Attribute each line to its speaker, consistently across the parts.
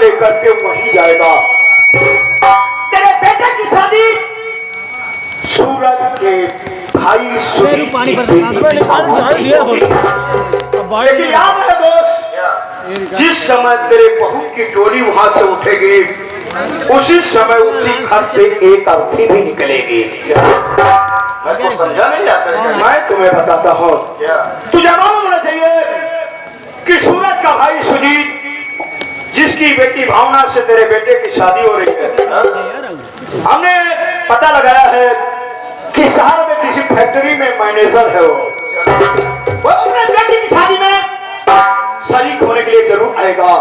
Speaker 1: लेकर के वहीं जाएगा। तेरे बेटे की शादी सूरज के भाई सुजीत की बेटी। लेकिन याद है दोस्त, जिस समय तेरे बहू की डोली वहां से उठेगी उसी समय उसी घर से एक अर्थी भी निकलेगी।
Speaker 2: मैं समझा नहीं जाता।
Speaker 1: मैं तुम्हें बताता हूँ, तुझे मालूम होना चाहिए कि सूरज का भाई सुजीत, जिसकी बेटी भावना से तेरे बेटे की शादी हो रही है, हमने पता लगाया है कि शहर में किसी फैक्ट्री में मैनेजर है। वो अपने बेटी की शादी में शरीक होने के लिए जरूर आएगा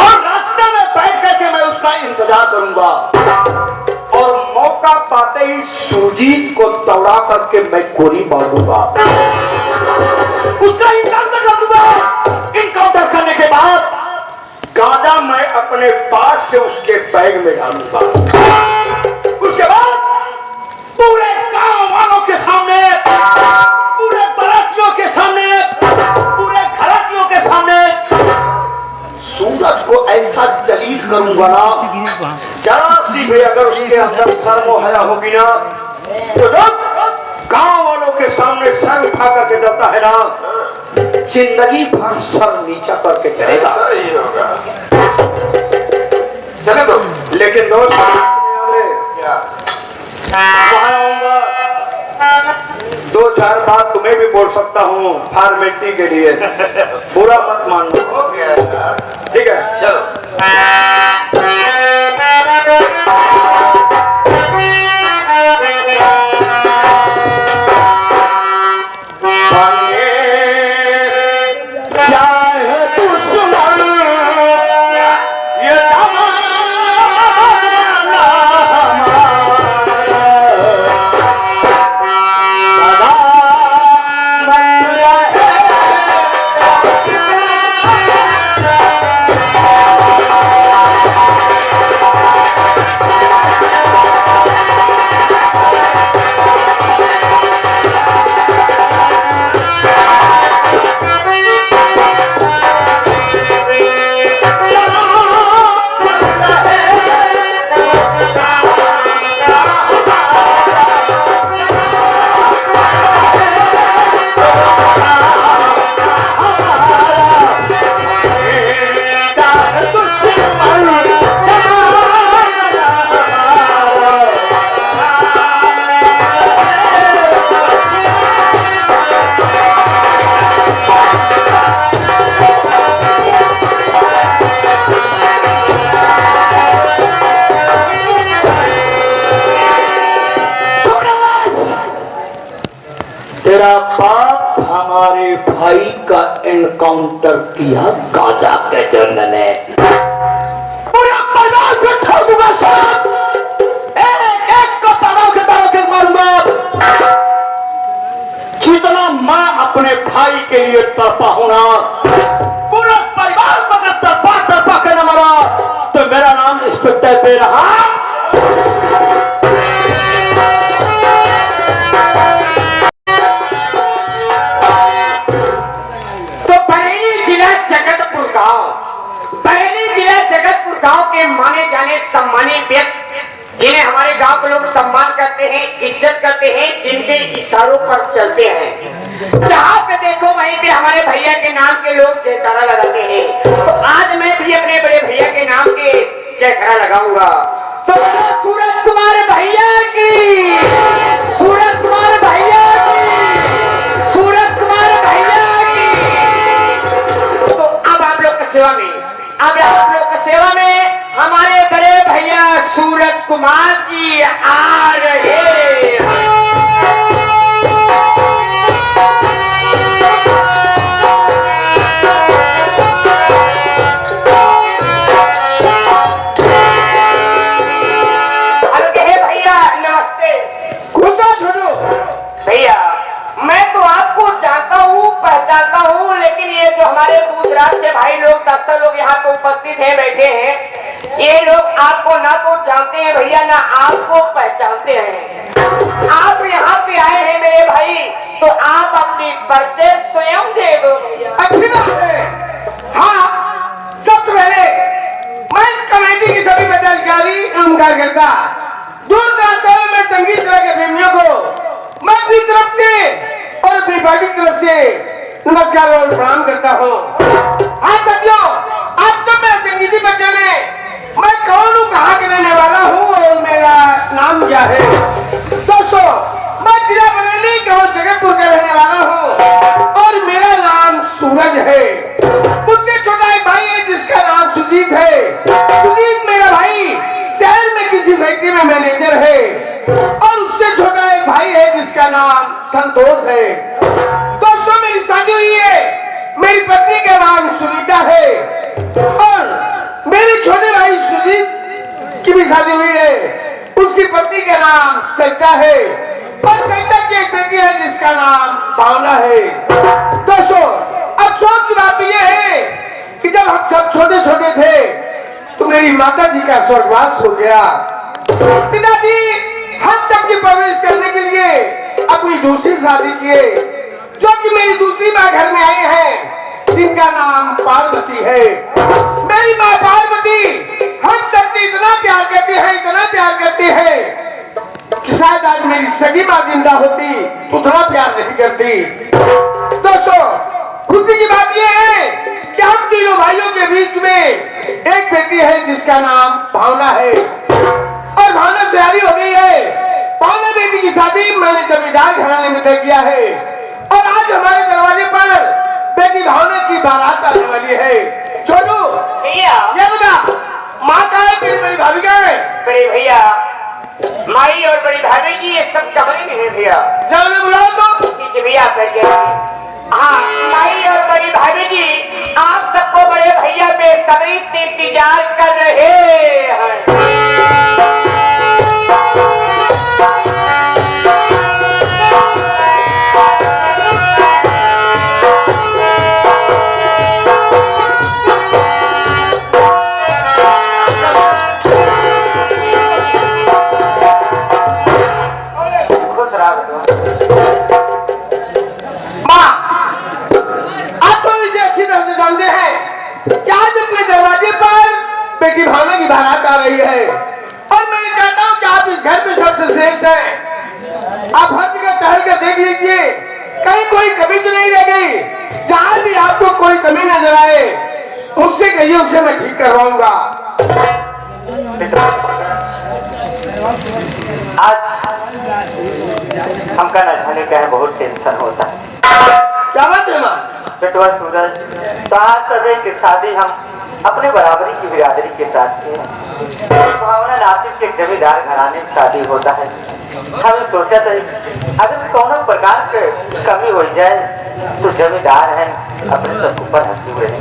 Speaker 1: और रास्ते में बैठ करके मैं उसका इंतजार करूंगा और मौका पाते ही सुजीत को दौड़ा करके मैं गोली मार दूंगा। उसका इनकाउंटर कर दूंगा। इनकाउंटर करने के बाद गांजा मैं अपने पास से उसके बैग में डालूंगा। उसके बाद पूरे गांव वालों के सामने, पूरे बरातियों के सामने, पूरे घरातियों के सामने सूरज को ऐसा जलील करूंगा ना, जरा सी भी अगर उसके अंदर शर्म और हया होगी ना, तो गांव वालों के सामने सर उठा करके जाता है ना, जिंदगी भर सर नीचा करके चलेगा।
Speaker 2: चले दो।
Speaker 1: लेकिन दोस्त दो चार बात तुम्हें भी बोल सकता हूँ फॉर्मेलिटी के लिए, बुरा मत मानना। ठीक है, चलो। तेरा बाप हमारे भाई का एनकाउंटर किया गाजा के जंगल में। पूरा परिवार को ठोक दूंगा साहब, एक को तबाह के मारूंगा। जितना मैं अपने भाई के लिए तड़पा हूं ना, पूरा परिवार को अगर तड़पा के न मरा तो मेरा नाम इंस्पेक्टर पे रहा।
Speaker 3: गांव के माने जाने सम्मानित व्यक्ति, जिन्हें हमारे गांव के लोग सम्मान करते हैं, इज्जत करते हैं, जिनके इशारों पर चलते हैं, जहां पे देखो वहीं पे हमारे भैया के नाम के लोग जयकारा लगाते हैं। तो आज मैं भी अपने बड़े भैया के नाम के जयकारा लगाऊंगा। तो सूरज कुमार भैया की, सूरज कुमार भैया की, सूरज कुमार भैया की। तो अब आप लोग की सेवा में, अब आप लोग की सेवा में हमारे बड़े भैया सूरज कुमार जी आ रहे हैं। भैया नमस्ते। भैया मैं तो आपको जानता हूँ, पहचानता हूँ, लेकिन ये जो हमारे गुजरात से भाई लोग 10 लोग यहाँ पे उपस्थित हैं, बैठे हैं, ये लोग आपको ना तो जानते हैं भैया, ना आपको पहचानते हैं। आप यहाँ पे आए हैं मेरे भाई, तो आप अपनी परिचय स्वयं दे दो भैया।
Speaker 4: अच्छी बात है। हाँ, सबसे पहले
Speaker 1: करता। दूर कराता हूँ मैं संगीत तरह के प्रेमियों को। मैं अपनी तरफ से और अपनी पार्टी की तरफ से नमस्कार और प्रणाम करता हूँ। हाँ साथियों, आप सब मेरे संगीती पर चले। मैं कौन हूँ, कहाँ के रहने वाला हूँ और मेरा नाम क्या है। दोस्तों, मैं जिला बरेली गाँव जगतपुर का रहने वाला हूँ और मेरा नाम सूरज है। मुझसे छोटा एक भाई है जिसका नाम सुजीत है। सुजीत मेरा भाई शहर में किसी फैक्ट्री में मैनेजर है और उससे छोटा एक भाई है जिसका नाम संतोष है। दोस्तों, मेरी शादी हुई है। मेरी पत्नी का नाम सुनीता है और मेरे छोटे भाई सुजीत की भी शादी हुई है। उसकी पत्नी का नाम सरिता है और सरिता की एक बेटी है जिसका नाम भावना है। दोस्तों, अफसोस की बात यह है कि जब हम सब छोटे छोटे थे तो मेरी माता जी का स्वर्गवास हो गया। पिताजी हम सबकी परवरिश करने के लिए अपनी दूसरी शादी किए, जो कि मेरी दूसरी माँ घर में आई है जिनका नाम पार्वती है। मेरी माँ पार्वती हम सबसे इतना प्यार करती है, इतना प्यार करती है कि शायद आज मेरी सगी माँ जिंदा होती उतना प्यार नहीं करती। दोस्तों, खुशी की बात यह है कि हम तीनों भाइयों के बीच में एक बेटी है जिसका नाम भावना है और भावना से शादी हो गई है। भावना बेटी की शादी मैंने जमींदार घराने में तय किया है और आज हमारे दरवाजे पर बेटी भावना की बारात आने वाली है। छोटू
Speaker 3: भैया,
Speaker 1: ये बता, माँ कहाँ है, तेरी बड़ी भाभी कहाँ है?
Speaker 3: बड़े भैया, माई और बड़ी भाभी जी ये सब कमरे में है भैया।
Speaker 1: जब मैं बुलाओ तो
Speaker 3: ठीक है भैया, करके हाँ, माई और बड़ी भाभी जी आप सबको बड़े भैया बेसब्री से इंतजार कर रहे हैं।
Speaker 1: बेटी भावना की बारात आ रही है और मैं चाहता हूँ कि आप इस घर में सबसे श्रेष्ठ हैं। आप हर जगह टहल कर देख लीजिए, कहीं कोई कमी तो नहीं रह गई। जहाँ भी आपको कोई कमी नजर आए मुझसे कहिए, उसे मैं ठीक करवाऊंगा।
Speaker 4: आज हमका न जाने का है, बहुत टेंशन होता है।
Speaker 1: क्या बात है माँ?
Speaker 4: बेटवा सूरज, तो आज सभी की शादी हम अपने बराबरी की बिरादरी के साथ किए। भावना नातिक के जमींदार घराने में शादी होता है। हमें सोचा था अगर कोनो प्रकार के कमी हो जाए तो जमींदार है अपने सब ऊपर हंसी उड़ाने।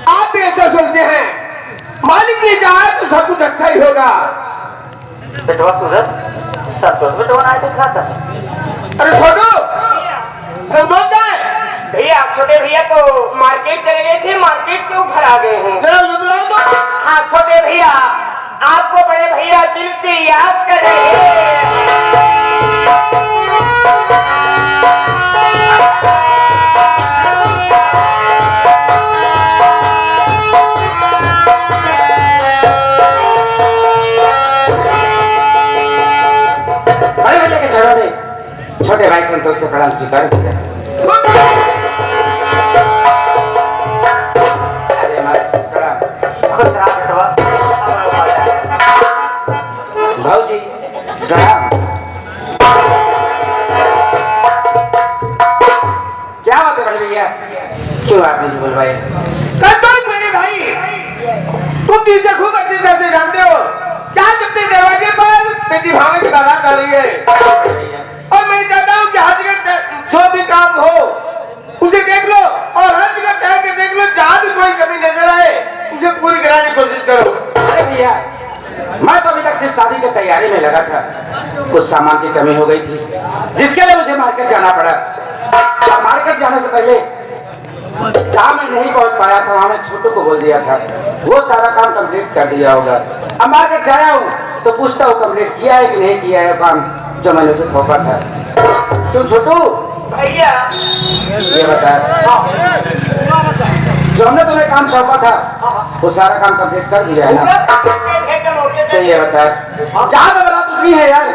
Speaker 1: आप भी ऐसा सोचते हैं, मालिक ने चाहा तो सब कुछ अच्छा ही होगा।
Speaker 4: बेटवा सूरज, संतोष बेटवा ना देखा था।
Speaker 1: अरे छोटू, संतोष का है?
Speaker 3: भैया छोटे भैया तो मार्केट चले गए थे, मार्केट से वो घर आ गए हैं।
Speaker 1: जरा उसे बुलाओ तो।
Speaker 3: हाँ छोटे भैया, आपको बड़े भैया दिल से याद कर रहे हैं।
Speaker 5: बड़े भैया के चरणों में छोटे भाई संतोष को प्रणाम स्वीकार किया। भाऊजी प्रणाम। क्या बात है बड़े भैया, क्यों आपने जी बुलवाए?
Speaker 1: संतोष मेरे भाई, तुम चीजें खूब अच्छी तरह से जानते हो। क्या अपने दरवाजे पर बेटी भावना की बारात आ रही है और मैं चाहता हूँ कि हर जगह जो भी काम हो उसे देख लो और हर जगह टहल के देख लो, जहाँ भी कोई कमी नजर आए उसे पूरी कराने की कोशिश करो।
Speaker 5: अरे भैया, मैं तो अभी तक सिर्फ शादी की तैयारी में लगा था। कुछ सामान की कमी हो गई थी जिसके लिए मुझे मार्केट जाना पड़ा। और मार्केट जाने से पहले जहाँ मैं नहीं पहुँच पाया था वहाँ मैं छोटू को बोल दिया था, वो सारा काम कंप्लीट कर दिया होगा। अब मार्केट से आया हूँ तो पूछता हूँ कंप्लीट किया है कि नहीं किया है काम जो मैंने उसे सौंपा था। क्यों छोटू?
Speaker 3: भैया
Speaker 5: ये बता, जो हमने तुम्हें काम सौंपा था वो सारा काम कंप्लीट कर दिया है ना? तो ये बता, जहाँ पे बारात उतरी है यार,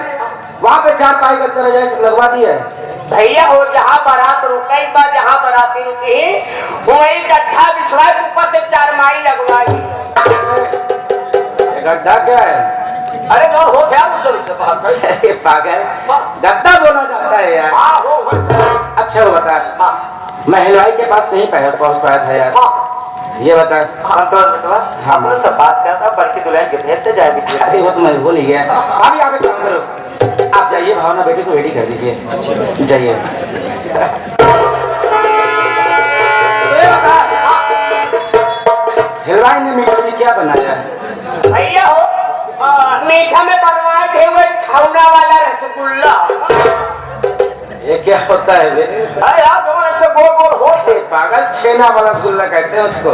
Speaker 5: वहाँ पे 4 पाई गद्दा रजाई सब लगवा दिया है।
Speaker 3: भैया हो जहाँ बारात रुके बाद जहाँ बाराती रुकी वही गड्ढा बिछवाए ऊपर से 4 माई लगवाई।
Speaker 5: गड्ढा क्या है?
Speaker 3: अरे जो हो गया वो
Speaker 5: पागल, गद्दा बोला जाता है यार। अच्छा वो बता, मैं हलवाई के पास नहीं पहुंच पाया था यार। ये बता
Speaker 4: संतोष बेटवा, हम लोग सब बात किया था बड़की दुल्हन के भेजते जाएगी।
Speaker 5: अरे वो तो मैं भूल ही गया। अभी आप एक काम करो, आप जाइए भावना बेटे को रेडी कर दीजिए, जाइए। हलवाई ने मीठे में क्या बनाया है?
Speaker 3: भैया हो मीठा में बनवाए थे वो छौना वाला रसगुल्ला।
Speaker 5: ये क्या होता है बे?
Speaker 3: अरे यार तुम ऐसे गोल गोल हो
Speaker 5: पागल, छेना वाला रसगुल्ला कहते हैं उसको।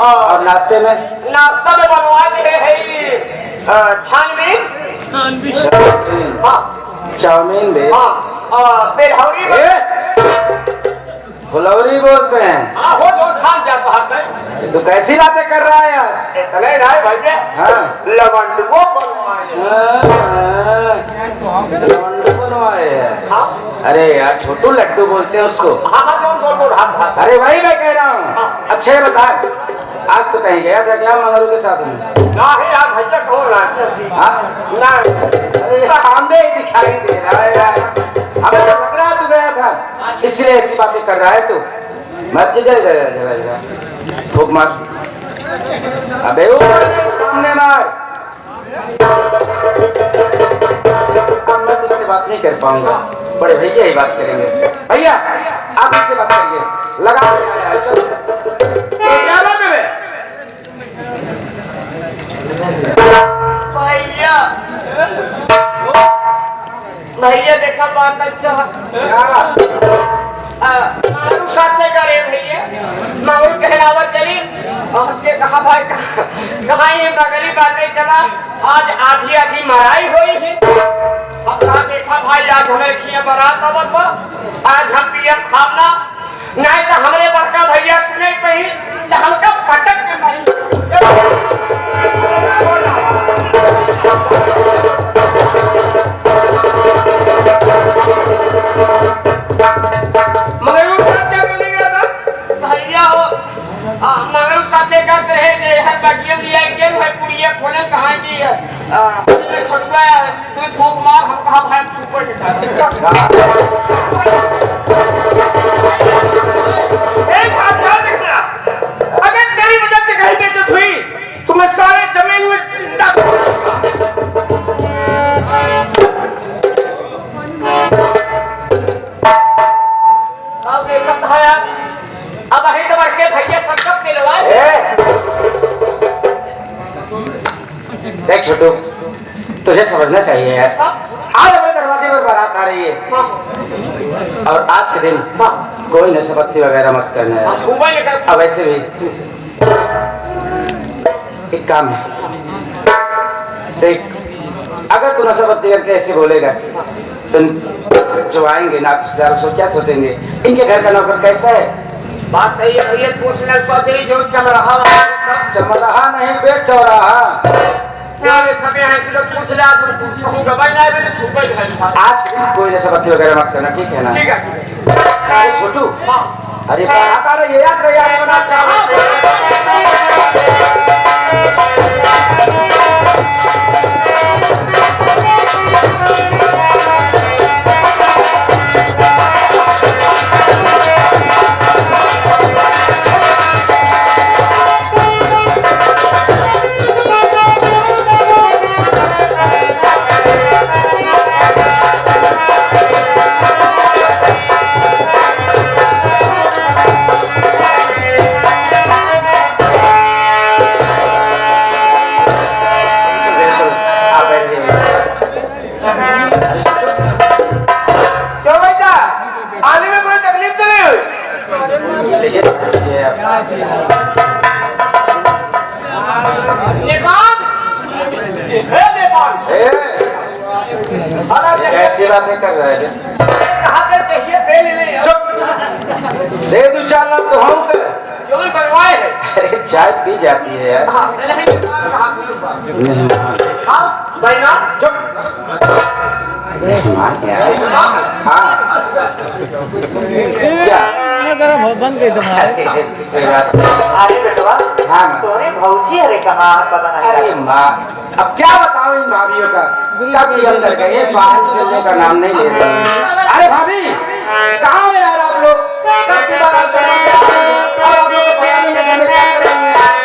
Speaker 5: और नाश्ते में?
Speaker 3: नाश्ता में बनवाए थे है छानबीन,
Speaker 5: चाउमीन भी,
Speaker 3: बेलहौरी
Speaker 5: फुलौरी बोलते हैं।
Speaker 3: हो जो छान जाता है।
Speaker 5: तो कैसी बातें कर रहा है यार?
Speaker 3: इतने राय भैया
Speaker 5: हाँ
Speaker 3: लवंडो बनवाए।
Speaker 5: लड्डू बनवाए हैं। अरे यार छोटू लड्डू बोलते हैं उसको।
Speaker 3: हाँ जो गोल हाथ।
Speaker 5: अरे वही मैं कह रहा हूँ। अच्छा ये बता, आज तो कहीं गया था क्या मंगरू के साथ में?
Speaker 3: ना ही यार भैया कौन ना
Speaker 5: अरे सामने ही दिखाई दे रहा है यार, हमें तो लग रहा है तू गया था, इसलिए ऐसी बातें कर रहा है तू। मत जगह फूक मार, अबे वो सामने मार। मैं तुझसे बात नहीं कर पाऊंगा, बड़े भैया ही बात करेंगे। भैया आप इससे बात करिए, लगा चलो।
Speaker 1: तो क्या बात है
Speaker 3: भैया भैया देखा बात अच्छा मारू साथे करे भैया मारू कहलावा चली और के कहा भाई कहाँ ये बगली बातें चला आज आधी आधी मराई हुई है। अब कहा देखा भाई आज हमें खिया बारात आवत बा, आज हम पिया खाना नहीं तो हमारे बड़का भैया सुने कहीं तो हमका पटक के मारी। भैया हो मगर साथे का कहे जे है बगिया लिया के है पुड़िया खोले कहां की है छोटुआ तू फूक मार हम कहा भाई छुपो
Speaker 1: एक बात ध्यान रखना, अगर तेरी वजह से कहीं बेइज्जत हुई तो मैं सारे जमीन में जिंदा
Speaker 3: अब देखत है यार अब अही तो बढ़ के भैया सब के लवाए।
Speaker 5: देख छोटू, तुझे समझना चाहिए यार, आज हमारे दरवाजे पर बारात आ रही है और आज के दिन कोई नशा पत्ती वगैरह मत करना यार। अब ऐसे भी एक काम है, देख अगर तू नशा पत्ती करके ऐसे बोलेगा तो जो आएंगे ना सो क्या सोचेंगे, इनके घर का नौकर कैसा है?
Speaker 3: बात सही है भैया पूछ ले सोचे जो चल रहा
Speaker 5: चमराहा नहीं बे चौराहा।
Speaker 3: क्या रे सब यहाँ से लोग पूछ ले आज कहूँगा भाई ना मैंने छुपा ही है।
Speaker 5: आज के दिन कोई नशा पत्ती वगैरह मत करना, ठीक है ना?
Speaker 3: ठीक है
Speaker 5: अरे छोटू, अरे बारात आ रही है यार, तैयार होना चाहिए।
Speaker 1: क्यों बेटा, आने में कोई तकलीफ तो नहीं हुई?
Speaker 5: कैसी बातें कर रहे हैं?
Speaker 3: कहाँ के चाहिए दे ले
Speaker 5: चुप, दे दो 4 लाख तो हम कर
Speaker 3: जोन बनवाए है।
Speaker 5: अरे चाय पी जाती है यार।
Speaker 3: हाँ बहना
Speaker 5: चुप। मेहमान यार। हाँ क्या
Speaker 6: बंद कर तुम्हारे।
Speaker 5: कोई बात नहीं।
Speaker 4: अरे बेटवा
Speaker 5: हाँ माँ।
Speaker 4: तोरे भौजी अरे कहाँ पता नहीं
Speaker 5: अरे
Speaker 4: लगा।
Speaker 5: माँ अब क्या बताओ इन भाभीियों का, कब भी अंदर गए बाहर निकलने का नाम नहीं ले रहे। अरे भाभी कहाँ हो यार आप लोग, कब की बात आप लोग को पता नहीं लगा मैं क्या कर रही हूँ।